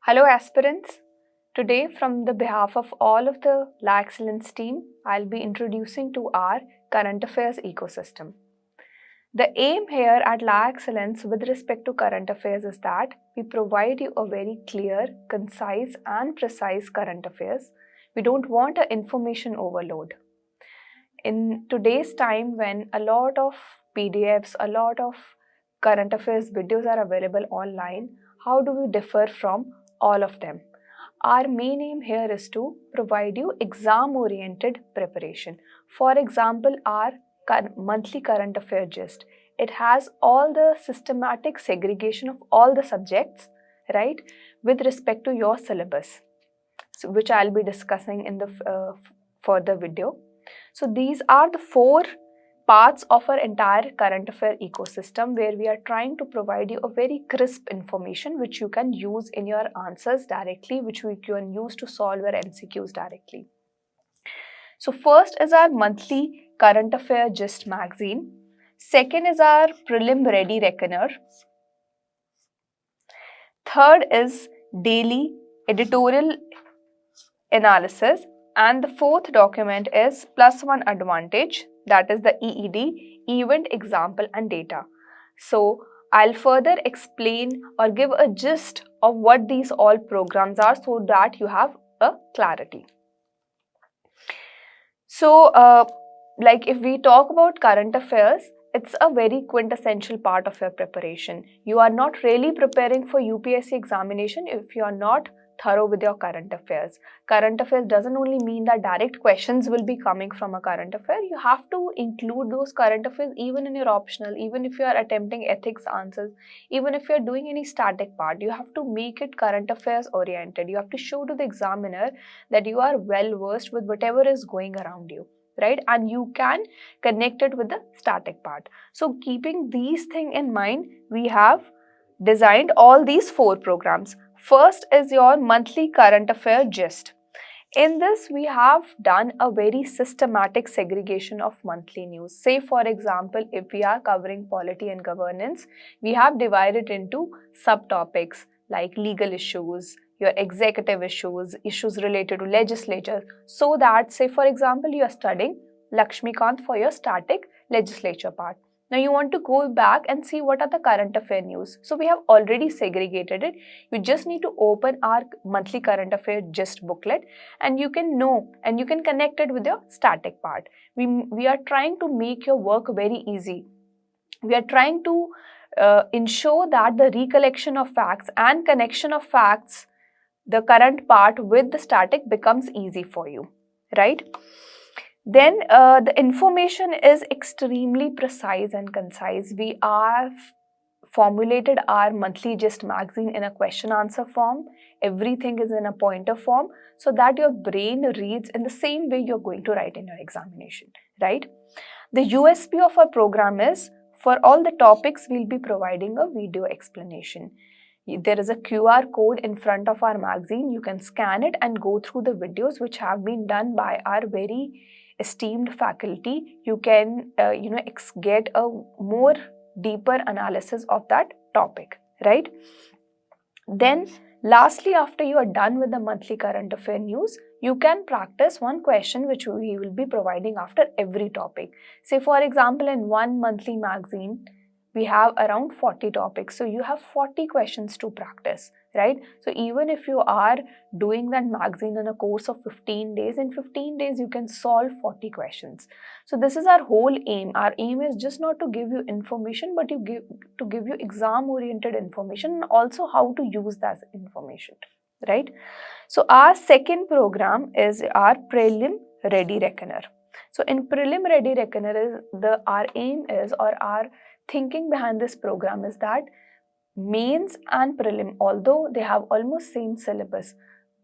Hello aspirants. Today from the behalf of all of the LaEx team, I'll be introducing to our current affairs ecosystem. The aim here at LaEx with respect to current affairs is that we provide you a very clear, concise and precise current affairs. We don't want an information overload. In today's time when a lot of PDFs, a lot of current affairs videos are available online, how do we differ from all of them? Our main aim here is to provide you exam-oriented preparation. For example, our monthly current affair gist. It has all the systematic segregation of all the subjects, right, with respect to your syllabus, which I'll be discussing in the further video. So these are the four parts of our entire current affair ecosystem where we are trying to provide you a very crisp information which you can use in your answers directly, which we can use to solve your MCQs directly. So first is our monthly current affair gist magazine. Second is our Prelim Ready reckoner. Third is daily editorial analysis. And the fourth document is plus one advantage, that is the EED, event, example and data. So I'll further explain or give a gist of what these all programs are so that you have a clarity. So like if we talk about current affairs, it's a very quintessential part of your preparation. You are not really preparing for UPSC examination if you are not thorough with your current affairs. Current affairs doesn't only mean that direct questions will be coming from a current affair. You have to include those current affairs even in your optional, even if you are attempting ethics answers, even if you are doing any static part, you have to make it current affairs oriented. You have to show to the examiner that you are well versed with whatever is going around you, right? And you can connect it with the static part. So keeping these things in mind, we have designed all these four programs. First is your monthly current affair gist. In this, we have done a very systematic segregation of monthly news. Say, for example, if we are covering polity and governance, we have divided into subtopics like legal issues, your executive issues, issues related to legislature, so that, say, for example, you are studying Lakshmikant for your static legislature part. Now you want to go back and see what are the current affair news. So we have already segregated it. You just need to open our monthly current affair gist booklet and you can know and you can connect it with your static part. We are trying to make your work very easy. We are trying to ensure that the recollection of facts and connection of facts, the current part with the static becomes easy for you, right? Then the information is extremely precise and concise. We have formulated our monthly gist magazine in a question answer form. Everything is in a pointer form so that your brain reads in the same way you're going to write in your examination, right? The USP of our program is for all the topics, we'll be providing a video explanation. There is a QR code in front of our magazine. You can scan it and go through the videos which have been done by our very esteemed faculty. You can get a more deeper analysis of that topic, right? Then lastly, after you are done with the monthly current affair news, you can practice one question which we will be providing after every topic. Say for example, in one monthly magazine, we have around 40 topics. So you have 40 questions to practice, right? So even if you are doing that magazine in a course of 15 days, in 15 days you can solve 40 questions. So this is our whole aim. Our aim is just not to give you information, but to give you exam-oriented information and also how to use that information, right? So our second program is our Prelim Ready Reckoner. So in Prelim Ready Reckoner, our aim is, or our thinking behind this program is that mains and prelim, although they have almost same syllabus,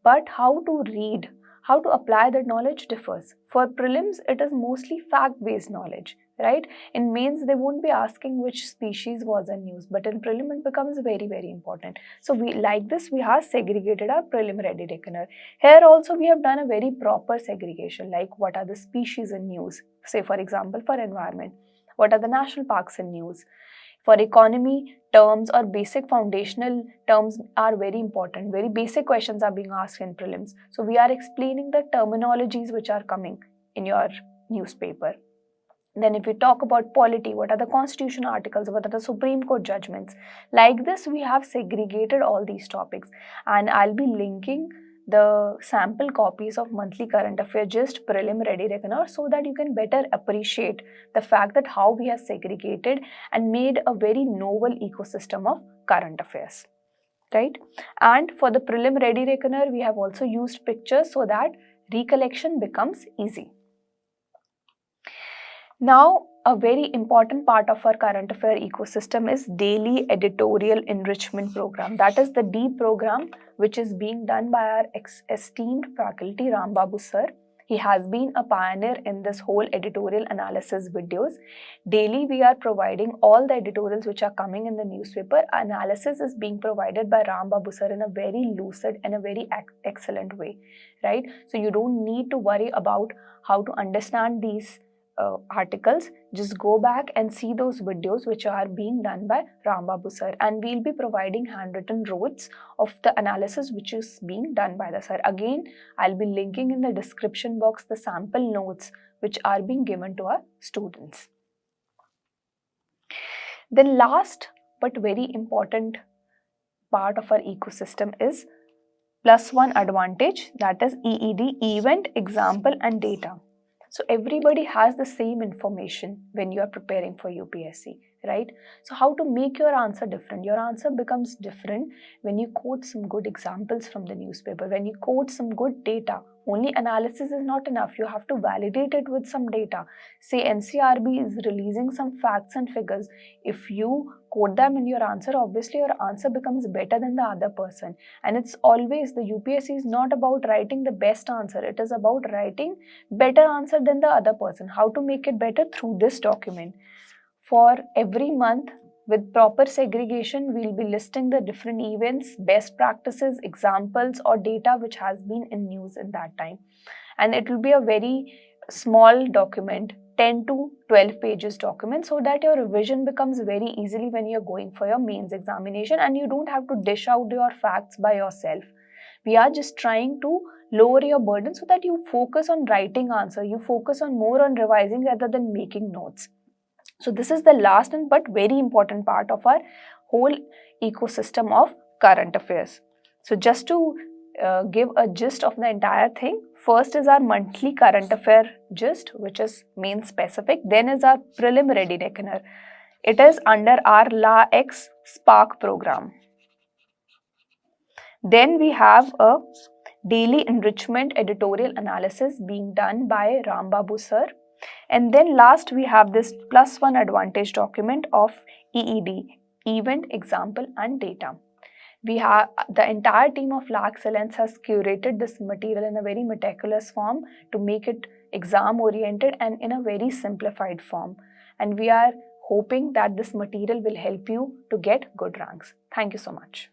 but how to read, how to apply that knowledge differs. For prelims, it is mostly fact-based knowledge, right? In mains, they won't be asking which species was in use, but in prelim, it becomes very, very important. So we have segregated our Prelim Ready Reckoner. Here also, we have done a very proper segregation, like what are the species in use, say for example, for environment. What are the national parks in news? For economy, terms or basic foundational terms are very important. Very basic questions are being asked in prelims. So we are explaining the terminologies which are coming in your newspaper. Then if we talk about polity, what are the constitution articles, what are the Supreme Court judgments? Like this, we have segregated all these topics, and I'll be linking the sample copies of monthly current affair gist, Prelim Ready Reckoner, so that you can better appreciate the fact that how we have segregated and made a very novel ecosystem of current affairs, right? And for the Prelim Ready Reckoner, we have also used pictures so that recollection becomes easy. Now, a very important part of our current affair ecosystem is daily editorial enrichment program. That is the D program, which is being done by our esteemed faculty Rambabu sir. He has been a pioneer in this whole editorial analysis videos. Daily we are providing all the editorials which are coming in the newspaper. Analysis is being provided by Rambabu sir in a very lucid and a very excellent way, right? So you don't need to worry about how to understand these articles. Just go back and see those videos which are being done by Rambabu sir, and we'll be providing handwritten notes of the analysis which is being done by the sir. Again, I'll be linking in the description box the sample notes which are being given to our students. The last but very important part of our ecosystem is +1 advantage, that is EED, event, example and data. So everybody has the same information when you are preparing for UPSC, right? So how to make your answer different? Your answer becomes different when you quote some good examples from the newspaper, when you quote some good data. Only analysis is not enough. You have to validate it with some data. Say NCRB is releasing some facts and figures. If you quote them in your answer, obviously your answer becomes better than the other person. And it's always, the UPSC is not about writing the best answer. It is about writing better answer than the other person. How to make it better? Through this document. For every month, with proper segregation, we'll be listing the different events, best practices, examples or data which has been in news in that time. And it will be a very small document, 10 to 12 pages document, so that your revision becomes very easily when you're going for your mains examination and you don't have to dish out your facts by yourself. We are just trying to lower your burden so that you focus on writing answer, you focus on more on revising rather than making notes. So this is the last and but very important part of our whole ecosystem of current affairs. So just to give a gist of the entire thing, first is our monthly current affair gist, which is main specific. Then is our Prelim Ready Reckoner. It is under our LaEx Spark program. Then we have a daily enrichment editorial analysis being done by Rambabu sir. And then last we have this +1 advantage document of EED, event, example and data. We have the entire team of LaExcellence has curated this material in a very meticulous form to make it exam oriented and in a very simplified form. And we are hoping that this material will help you to get good ranks. Thank you so much.